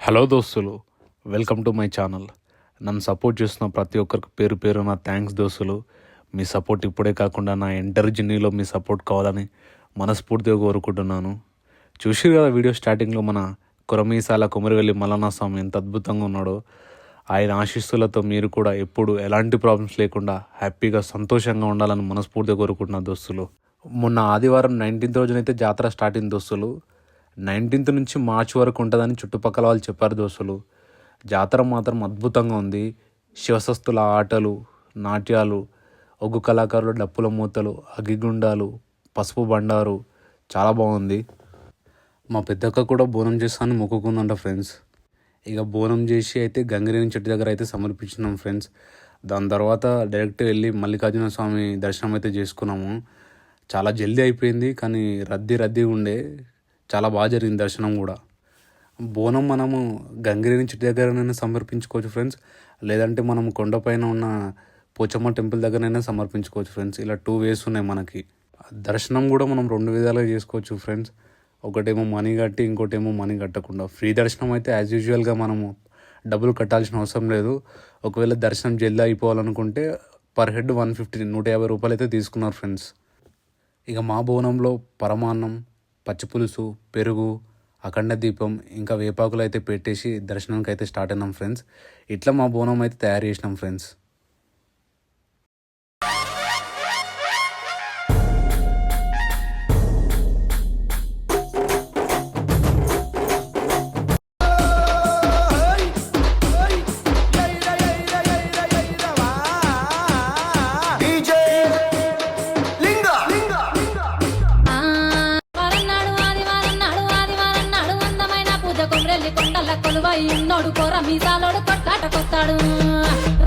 Hello దోస్తులు, welcome to my channel. నన్ను support చేస్తున్న ప్రతి ఒక్కరికి పేరు పేరు నా థ్యాంక్స్ దోస్తులు. మీ సపోర్ట్ ఇప్పుడే కాకుండా నా ఎంటర్ జర్నీలో మీ సపోర్ట్ కావాలని మనస్ఫూర్తిగా కోరుకుంటున్నాను. చూసిరు కదా వీడియో స్టార్టింగ్లో మన కొరమీసాల కుమరివెల్లి మల్లన్న స్వామి ఎంత అద్భుతంగా ఉన్నాడో. ఆయన ఆశీస్సులతో మీరు కూడా ఎప్పుడు ఎలాంటి ప్రాబ్లమ్స్ లేకుండా హ్యాపీగా సంతోషంగా ఉండాలని మనస్ఫూర్తిగా కోరుకుంటున్నాను దోస్తులు. మొన్న ఆదివారం 19th రోజునైతే జాతర స్టార్ట్ అయింది దోస్తులు. 19th నుంచి మార్చ్ వరకు ఉంటుందని చుట్టుపక్కల వాళ్ళు చెప్పారు దోస్తులు. జాతర మాత్రం అద్భుతంగా ఉంది. శివసస్తుల ఆటలు, నాట్యాలు, ఒగ్గు కళాకారులు, డప్పుల మూతలు, అగ్గిగుండాలు, పసుపు బండారు చాలా బాగుంది. మా పెద్దక్క కూడా బోనం చేస్తానని మొక్కుకుందంట ఫ్రెండ్స్. ఇక బోనం చేసి అయితే గంగిరేని చెట్టు దగ్గర అయితే సమర్పించినాం ఫ్రెండ్స్. దాని తర్వాత డైరెక్ట్ వెళ్ళి మల్లికార్జున స్వామి దర్శనం అయితే చేసుకున్నాము. చాలా జల్దీ అయిపోయింది, కానీ రద్దీ ఉండే చాలా బాగా జరిగింది దర్శనం కూడా. బోనం మనము గంగిరేని చెట్టు దగ్గరనైనా సమర్పించుకోవచ్చు ఫ్రెండ్స్, లేదంటే మనం కొండపైన ఉన్న పోచమ్మ టెంపుల్ దగ్గరనైనా సమర్పించుకోవచ్చు ఫ్రెండ్స్. ఇలా 2 ways ఉన్నాయి మనకి. దర్శనం కూడా మనం 2 విధాలుగా చేసుకోవచ్చు ఫ్రెండ్స్. ఒకటేమో మనీ కట్టి, ఇంకోటేమో మనీ కట్టకుండా. ఫ్రీ దర్శనం అయితే యాజ్ యూజువల్గా మనము డబ్బులు కట్టాల్సిన అవసరం లేదు. ఒకవేళ దర్శనం జల్దీ అయిపోవాలనుకుంటే పర్ హెడ్ 150 రూపాయలు అయితే తీసుకున్నారు ఫ్రెండ్స్. ఇక మా బోనంలో పరమాన్నం, పచ్చిపులుసు, పెరుగు, అఖండ దీపం, ఇంకా వేపాకులు అయితే పెట్టేసి దర్శనానికి అయితే స్టార్ట్ అయినాం ఫ్రెండ్స్. ఇట్లా మా బోనం అయితే తయారు చేసినాం ఫ్రెండ్స్. కొలువైన్నోడు కోర మీసాలోడు కొట్లాట కొత్తాడు.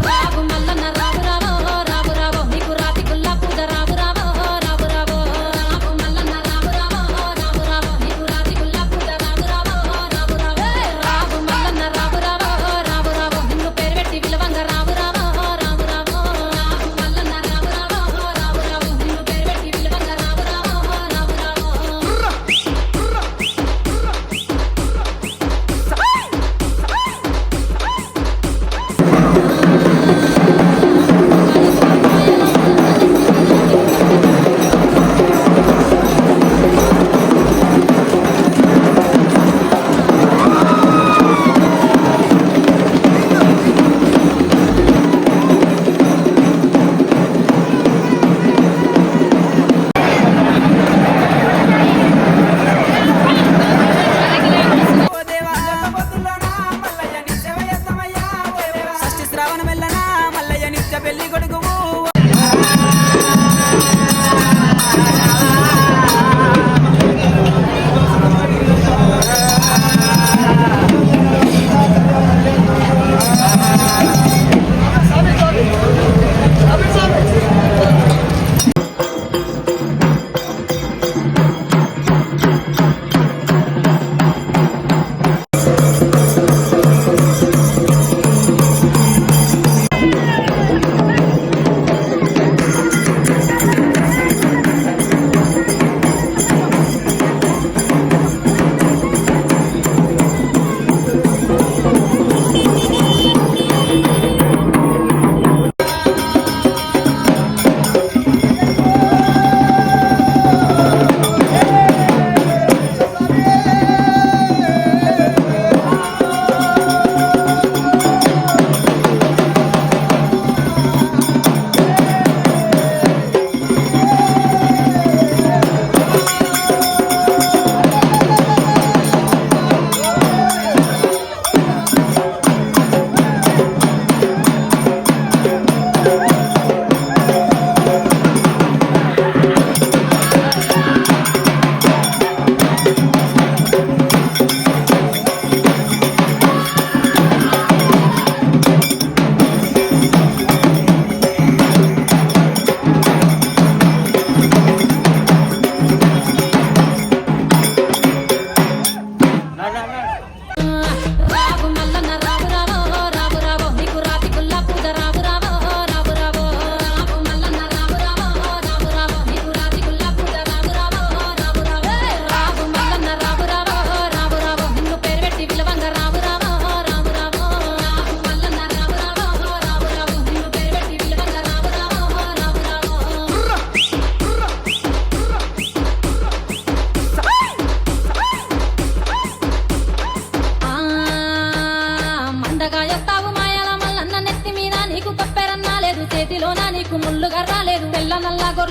రావు మల్లన్న రావు రావో, రావు రావో నీకు రాతి గుల్లా పూజ రావు రావో, రావు రావో. రావు మల్లన్న రావు రావో, రావు రావో నీకు రాతి గుల్లా పూజ రావు రావో, రావు రావో. రావు మల్లన్న రావు రావో, రావు రావో నిన్ను పేరు పెట్టి విలువంగా రావు రావో, రావు రావో. రావు మల్లన్న రావు రావో, రావు రావో నిన్ను పేరు పెట్టి విలువంగా రావు రావో, రావు రావో.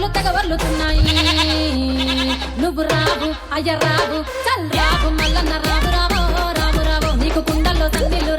గుండెలు తెగవర్లుతున్నాయి నువ్వు రావు అయ్య రావు చల్ రావు మల్లన్న రావు రావో రావు రావో నీకు కుండల్లో సన్నీళ్ళు